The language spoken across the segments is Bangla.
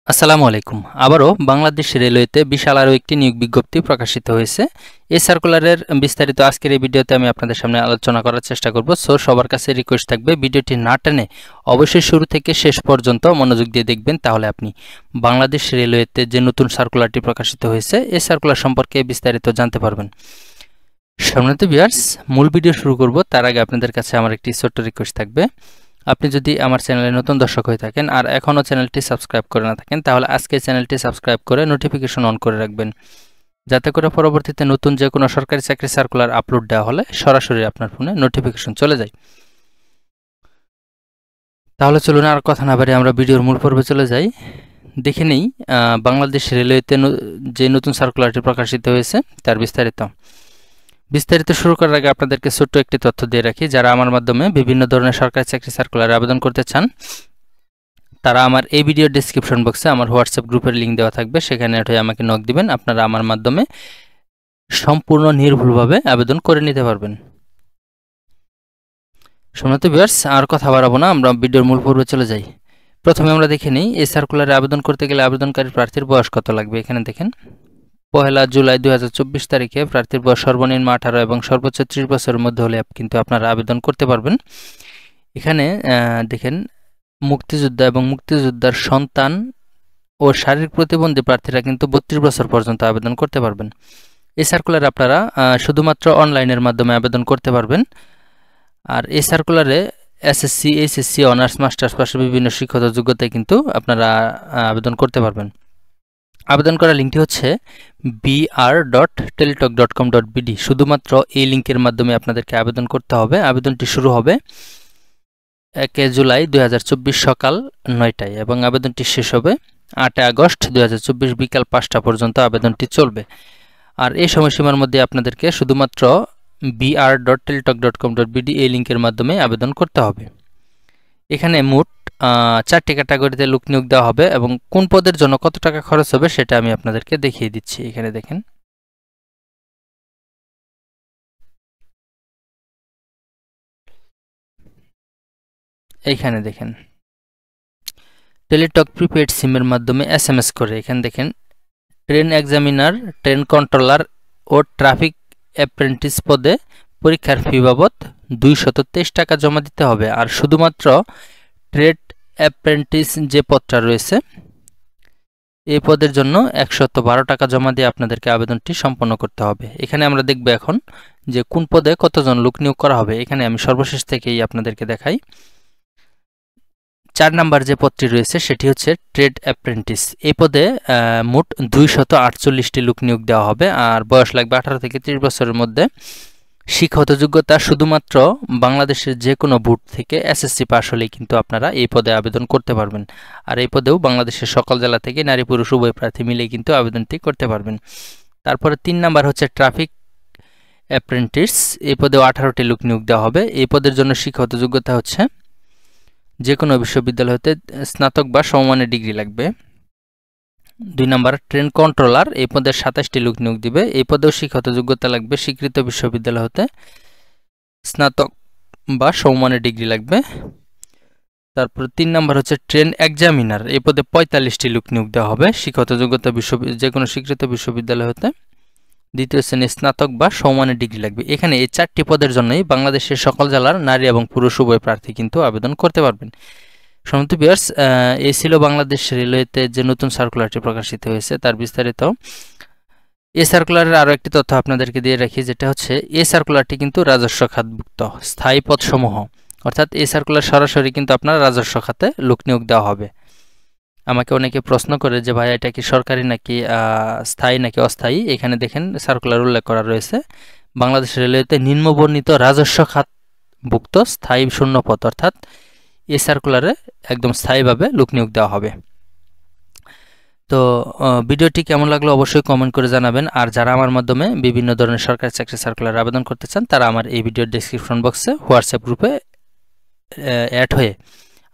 আসসালামু আলাইকুম। আবারও বাংলাদেশ রেলওয়েতে বিশাল আরও একটি নিয়োগ বিজ্ঞপ্তি প্রকাশিত হয়েছে। এই সার্কুলারের বিস্তারিত আজকের এই ভিডিওতে আমি আপনাদের সামনে আলোচনা করার চেষ্টা করব। সো সবার কাছে রিকোয়েস্ট থাকবে ভিডিওটি না টেনে অবশ্যই শুরু থেকে শেষ পর্যন্ত মনোযোগ দিয়ে দেখবেন, তাহলে আপনি বাংলাদেশ রেলওয়েতে যে নতুন সার্কুলারটি প্রকাশিত হয়েছে এই সার্কুলার সম্পর্কে বিস্তারিত জানতে পারবেন। সম্মানিত ভিউয়ার্স, মূল ভিডিও শুরু করব তার আগে আপনাদের কাছে আমার একটি ছোট্ট রিকোয়েস্ট থাকবে। আপনি যদি আমার চ্যানেলে নতুন দর্শক হয়ে থাকেন আর এখনও চ্যানেলটি সাবস্ক্রাইব করে না থাকেন, তাহলে আজকে চ্যানেলটি সাবস্ক্রাইব করে নোটিফিকেশন অন করে রাখবেন, যাতে করে পরবর্তীতে নতুন যে কোনো সরকারি চাকরি সার্কুলার আপলোড দেওয়া হলে সরাসরি আপনার ফোনে নোটিফিকেশন চলে যায়। তাহলে চলুন আর কথা না বাড়িয়ে আমরা ভিডিওর মূল পর্বে চলে যাই। দেখে নেই বাংলাদেশ রেলওয়েতে যে নতুন সার্কুলারটি প্রকাশিত হয়েছে তার বিস্তারিত শুরু করার আগে আপনাদেরকে ছোট্ট একটি তথ্য দিয়ে রাখি। যারা আমার মাধ্যমে বিভিন্ন ধরনের সরকারি চাকরি সার্কুলারে আবেদন করতে চান, তারা আমার এই ভিডিও ডেসক্রিপশন বক্সে আমার হোয়াটসঅ্যাপ গ্রুপের লিঙ্ক দেওয়া থাকবে, সেখানে উঠে আমাকে নক দিবেন। আপনারা আমার মাধ্যমে সম্পূর্ণ নির্ভুলভাবে আবেদন করে নিতে পারবেন। সম্মানিত ভিউয়ার্স, আর কথা বাড়াবো না, আমরা ভিডিওর মূল পর্বে চলে যাই। প্রথমে আমরা দেখে নিই এই সার্কুলারে আবেদন করতে গেলে আবেদনকারী প্রার্থীর বয়স কত লাগবে। এখানে দেখেন, 1 জুলাই 2024 তারিখে প্রার্থীর বয়স সর্বনিম্ন 18 এবং সর্বোচ্চ 30 বছরের মধ্যে হলে কিন্তু আপনারা আবেদন করতে পারবেন। এখানে দেখেন, মুক্তিযোদ্ধা এবং মুক্তিযোদ্ধার সন্তান ও শারীরিক প্রতিবন্ধী প্রার্থীরা কিন্তু 32 বছর পর্যন্ত আবেদন করতে পারবেন। এই সার্কুলারে আপনারা শুধুমাত্র অনলাইনের মাধ্যমে আবেদন করতে পারবেন। আর এই সার্কুলারে এসএসসি, এইচএসসি, অনার্স, মাস্টার্স পাশে বিভিন্ন শিক্ষাগত যোগ্যতায় কিন্তু আপনারা আবেদন করতে পারবেন। আবেদন করার লিঙ্কটি হচ্ছে br.teletalk.com.bd। শুধুমাত্র এই লিঙ্কের মাধ্যমে আপনাদেরকে আবেদন করতে হবে। আবেদনটি শুরু হবে 1 জুলাই 2024 সকাল 9টায় এবং আবেদনটি শেষ হবে 8 আগস্ট 2024 বিকাল 5টা পর্যন্ত আবেদনটি চলবে। আর এই সময়সীমার মধ্যে আপনাদেরকে শুধুমাত্র br.teletalk.com.bd এই লিঙ্কের মাধ্যমে আবেদন করতে হবে। এখানে মোট 4টি ক্যাটাগরিতে লোক নিয়োগ দেওয়া হবে এবং কোন পদের জন্য কত টাকা খরচ হবে সেটা আমি আপনাদেরকে দেখিয়ে দিচ্ছি। এখানে দেখেন, এইখানে দেখেন টেলিটক প্রিপেড সিমের মাধ্যমে SMS করে। এখানে দেখেন, ট্রেন এক্সামিনার, ট্রেন কন্ট্রোলার ও ট্রাফিক অ্যাপ্রেন্টিস পদে পরীক্ষার ফি বাবদ 223 টাকা জমা দিতে হবে। আর শুধুমাত্র ট্রেড অ্যাপ্রেন্টিস যে পদটা রয়েছে এই পদের জন্য 112 টাকা জমা দিয়ে আপনাদেরকে আবেদনটি সম্পন্ন করতে হবে। এখানে আমরা দেখব এখন যে কোন পদে কতজন লোক নিয়োগ করা হবে। এখানে আমি সর্বশেষ থেকেই আপনাদেরকে দেখাই। 4 নাম্বার যে পদটি রয়েছে সেটি হচ্ছে ট্রেড অ্যাপ্রেন্টিস। এই পদে মোট 248টি লোক নিয়োগ দেওয়া হবে। আর বয়স লাগবে 18 থেকে 30 বছরের মধ্যে। শিক্ষাগত যোগ্যতা শুধুমাত্র বাংলাদেশের যে কোনো বোর্ড থেকে এসএসসি পাস হলেই কিন্তু আপনারা এই পদে আবেদন করতে পারবেন। আর এই পদেও বাংলাদেশের সকল জেলা থেকে নারী পুরুষ উভয় প্রার্থী মিলেই কিন্তু আবেদনটি করতে পারবেন। তারপরে 3 নাম্বার হচ্ছে ট্রাফিক অ্যাপ্রেন্টিস। এই পদেও 18টি লোক নিয়োগ দেওয়া হবে। এই পদের জন্য শিক্ষাগত যোগ্যতা হচ্ছে যে কোনো বিশ্ববিদ্যালয় হতে স্নাতক বা সমমানের ডিগ্রি লাগবে। 2 নাম্বার ট্রেন কন্ট্রোলার। এই পদে 27টি লোক নিয়োগ দিবে। এই পদেও শিক্ষাগত যোগ্যতা লাগবে স্বীকৃত বিশ্ববিদ্যালয় হতে স্নাতক বা সমমানের ডিগ্রি লাগবে। তারপর 3 নাম্বার হচ্ছে ট্রেন এক্সামিনার। এই পদে 45টি লোক নিয়োগ দেওয়া হবে। শিক্ষাগত যোগ্যতা যে কোনো স্বীকৃত বিশ্ববিদ্যালয় হতে দ্বিতীয় শ্রেণীর স্নাতক বা সমমানের ডিগ্রি লাগবে। এখানে এই 4টি পদের জন্যই বাংলাদেশের সকল জেলার নারী এবং পুরুষ উভয় প্রার্থী কিন্তু আবেদন করতে পারবেন। সম্মানিত ভিউয়ার্স, এই ছিল বাংলাদেশ রেলওয়েতে যে নতুন সার্কুলারটি প্রকাশিত হয়েছে তার বিস্তারিত। এই সার্কুলারের আরও একটি তথ্য আপনাদেরকে দিয়ে রাখি, যেটা হচ্ছে এই সার্কুলারটি কিন্তু রাজস্ব খাতভুক্ত স্থায়ী পদসমূহ, অর্থাৎ এই সার্কুলার সরাসরি কিন্তু আপনার রাজস্ব খাতে লোক নিয়োগ দেওয়া হবে। আমাকে অনেকে প্রশ্ন করে যে ভাই এটা কি সরকারি নাকি স্থায়ী নাকি অস্থায়ী। এখানে দেখেন সার্কুলার উল্লেখ করা রয়েছে বাংলাদেশ রেলওয়েতে নিম্নবর্ণিত রাজস্ব খাতভুক্ত স্থায়ী শূন্য পদ, অর্থাৎ এই সার্কুলারে একদম স্থায়ীভাবে লোক নিয়োগ দেওয়া হবে। তো ভিডিওটি কেমন লাগলো অবশ্যই কমেন্ট করে জানাবেন। আর যারা আমার মাধ্যমে বিভিন্ন ধরনের সরকারি চাকরি সার্কুলার আবেদন করতে চান তারা আমার এই ভিডিওর ডেসক্রিপশন বক্সে হোয়াটসঅ্যাপ গ্রুপে অ্যাড হয়ে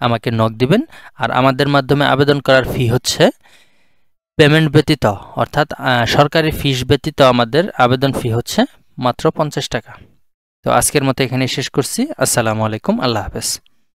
আমাকে নক দিবেন। আর আমাদের মাধ্যমে আবেদন করার ফি হচ্ছে পেমেন্ট ব্যতীত, অর্থাৎ সরকারি ফিস ব্যতীত আমাদের আবেদন ফি হচ্ছে মাত্র 50 টাকা। তো আজকের মতো এখানে শেষ করছি। আসসালামু আলাইকুম, আল্লাহ হাফেজ।